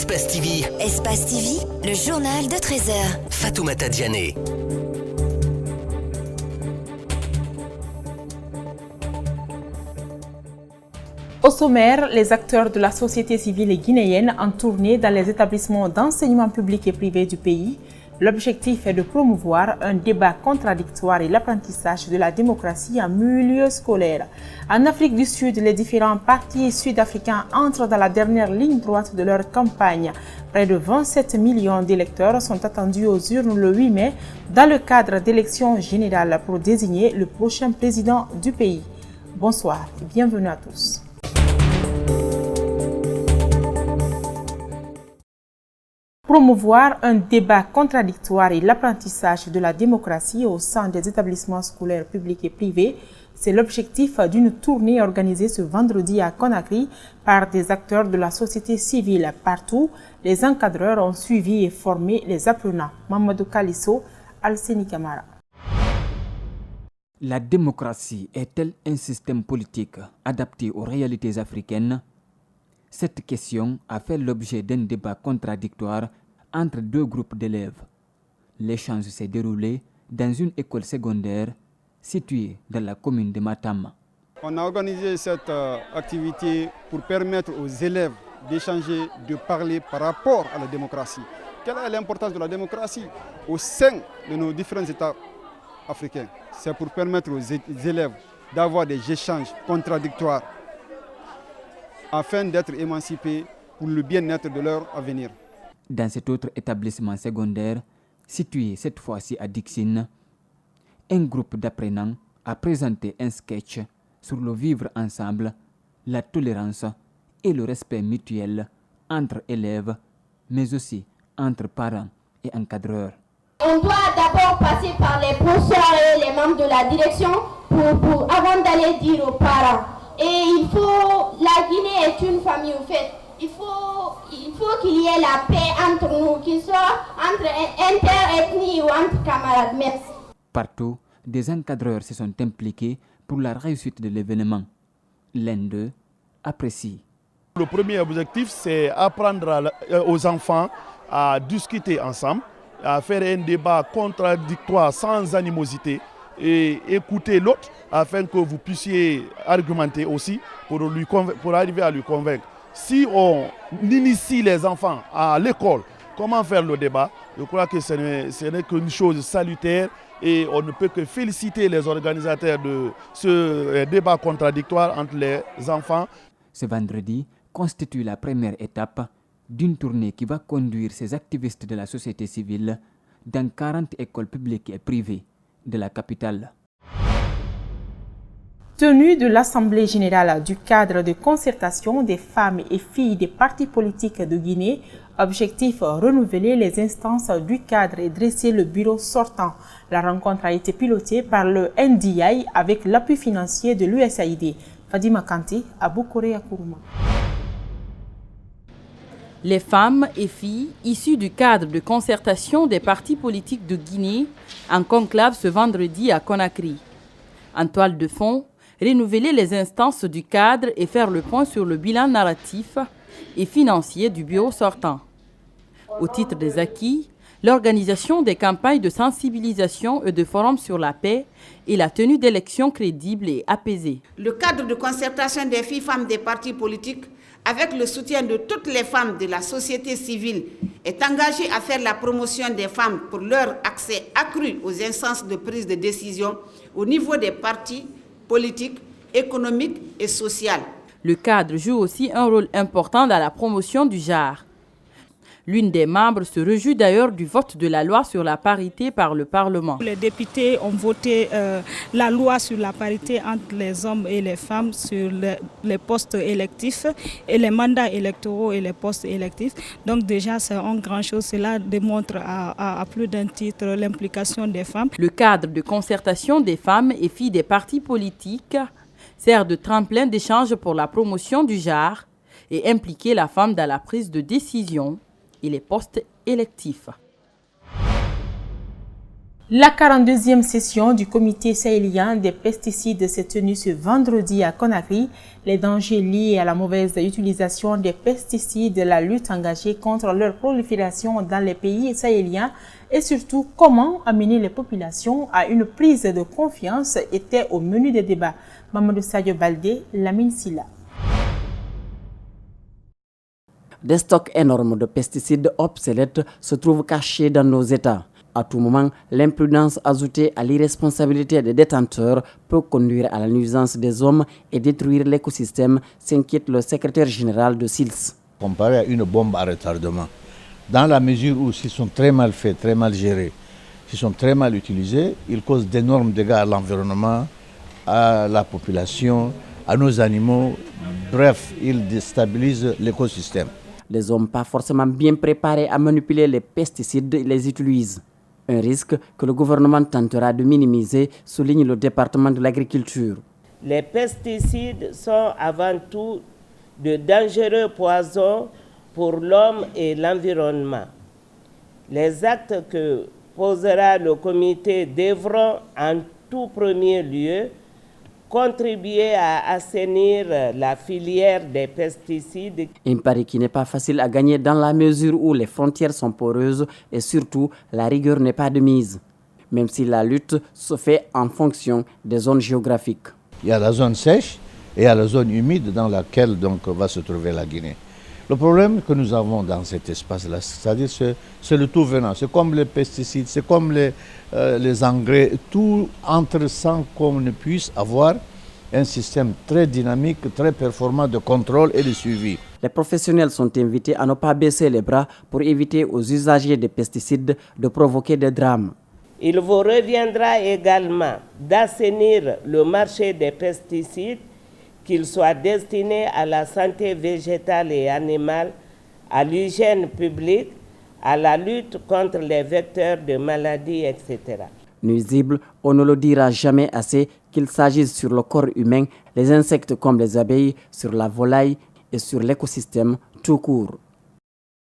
Espace TV. Espace TV, le journal de 13h. Fatoumata Diané. Au sommaire, les acteurs de la société civile guinéenne en tournée dans les établissements d'enseignement public et privé du pays. L'objectif est de promouvoir un débat contradictoire et l'apprentissage de la démocratie en milieu scolaire. En Afrique du Sud, les différents partis sud-africains entrent dans la dernière ligne droite de leur campagne. Près de 27 millions d'électeurs sont attendus aux urnes le 8 mai dans le cadre d'élections générales pour désigner le prochain président du pays. Bonsoir et bienvenue à tous. Promouvoir un débat contradictoire et l'apprentissage de la démocratie au sein des établissements scolaires publics et privés, c'est l'objectif d'une tournée organisée ce vendredi à Conakry par des acteurs de la société civile. Partout, les encadreurs ont suivi et formé les apprenants. Mamadou Kalisso, Alseni Kamara. La démocratie est-elle un système politique adapté aux réalités africaines? Cette question a fait l'objet d'un débat contradictoire entre deux groupes d'élèves. L'échange s'est déroulé dans une école secondaire située dans la commune de Matam. On a organisé cette activité pour permettre aux élèves d'échanger, de parler par rapport à la démocratie. Quelle est l'importance de la démocratie au sein de nos différents États africains? C'est pour permettre aux élèves d'avoir des échanges contradictoires afin d'être émancipés pour le bien-être de leur avenir. Dans cet autre établissement secondaire, situé cette fois-ci à Dixine, un groupe d'apprenants a présenté un sketch sur le vivre ensemble, la tolérance et le respect mutuel entre élèves, mais aussi entre parents et encadreurs. On doit d'abord passer par les professeurs et les membres de la direction avant d'aller dire aux parents. Et la Guinée est une famille au fait. Il faut qu'il y ait la paix entre nous, qu'il soit entre interethnies ou entre camarades. Merci. Partout, des encadreurs se sont impliqués pour la réussite de l'événement. L'un d'eux apprécie. Le premier objectif, c'est apprendre aux enfants à discuter ensemble, à faire un débat contradictoire sans animosité et écouter l'autre afin que vous puissiez argumenter aussi pour arriver à lui convaincre. Si on initie les enfants à l'école, comment faire le débat, je crois que ce n'est qu'une chose salutaire et on ne peut que féliciter les organisateurs de ce débat contradictoire entre les enfants. Ce vendredi constitue la première étape d'une tournée qui va conduire ces activistes de la société civile dans 40 écoles publiques et privées de la capitale. Tenue de l'Assemblée générale du cadre de concertation des femmes et filles des partis politiques de Guinée, objectif renouveler les instances du cadre et dresser le bureau sortant. La rencontre a été pilotée par le NDI avec l'appui financier de l'USAID. Fadima Kanti, Abou Korea Kourouma. Les femmes et filles issues du cadre de concertation des partis politiques de Guinée en conclave ce vendredi à Conakry. En toile de fond, renouveler les instances du cadre et faire le point sur le bilan narratif et financier du bureau sortant. Au titre des acquis, l'organisation des campagnes de sensibilisation et de forums sur la paix et la tenue d'élections crédibles et apaisées. Le cadre de concertation des filles-femmes des partis politiques, avec le soutien de toutes les femmes de la société civile, est engagé à faire la promotion des femmes pour leur accès accru aux instances de prise de décision au niveau des partis politiques, économiques et sociaux. Le cadre joue aussi un rôle important dans la promotion du genre. L'une des membres se réjouit d'ailleurs du vote de la loi sur la parité par le Parlement. Les députés ont voté la loi sur la parité entre les hommes et les femmes sur les postes électifs et les mandats électoraux et les postes électifs. Donc déjà, c'est une grande chose. Cela démontre à plus d'un titre l'implication des femmes. Le cadre de concertation des femmes et filles des partis politiques sert de tremplin d'échange pour la promotion du genre et impliquer la femme dans la prise de décision et les postes électifs. La 42e session du comité sahélien des pesticides s'est tenue ce vendredi à Conakry. Les dangers liés à la mauvaise utilisation des pesticides, la lutte engagée contre leur prolifération dans les pays sahéliens et surtout comment amener les populations à une prise de confiance étaient au menu des débats. Mamadou Sadio Baldé, Lamine Silla. Des stocks énormes de pesticides obsolètes se trouvent cachés dans nos États. À tout moment, l'imprudence ajoutée à l'irresponsabilité des détenteurs peut conduire à la nuisance des hommes et détruire l'écosystème, s'inquiète le secrétaire général de SILS. Comparé à une bombe à retardement, dans la mesure où s'ils sont très mal faits, très mal gérés, s'ils sont très mal utilisés, ils causent d'énormes dégâts à l'environnement, à la population, à nos animaux. Bref, ils déstabilisent l'écosystème. Les hommes pas forcément bien préparés à manipuler les pesticides les utilisent. Un risque que le gouvernement tentera de minimiser, souligne le département de l'agriculture. Les pesticides sont avant tout de dangereux poisons pour l'homme et l'environnement. Les actes que posera le comité devront en tout premier lieu contribuer à assainir la filière des pesticides. Un pari qui n'est pas facile à gagner dans la mesure où les frontières sont poreuses et surtout la rigueur n'est pas de mise, même si la lutte se fait en fonction des zones géographiques. Il y a la zone sèche et il y a la zone humide dans laquelle donc va se trouver la Guinée. Le problème que nous avons dans cet espace-là, c'est-à-dire c'est le tout venant, c'est comme les pesticides, c'est comme les engrais, tout entre sans qu'on ne puisse avoir un système très dynamique, très performant de contrôle et de suivi. Les professionnels sont invités à ne pas baisser les bras pour éviter aux usagers des pesticides de provoquer des drames. Il vous reviendra également d'assainir le marché des pesticides, qu'ils soient destinés à la santé végétale et animale, à l'hygiène publique, à la lutte contre les vecteurs de maladies, etc. Nuisible, on ne le dira jamais assez qu'il s'agisse sur le corps humain, les insectes comme les abeilles, sur la volaille et sur l'écosystème tout court.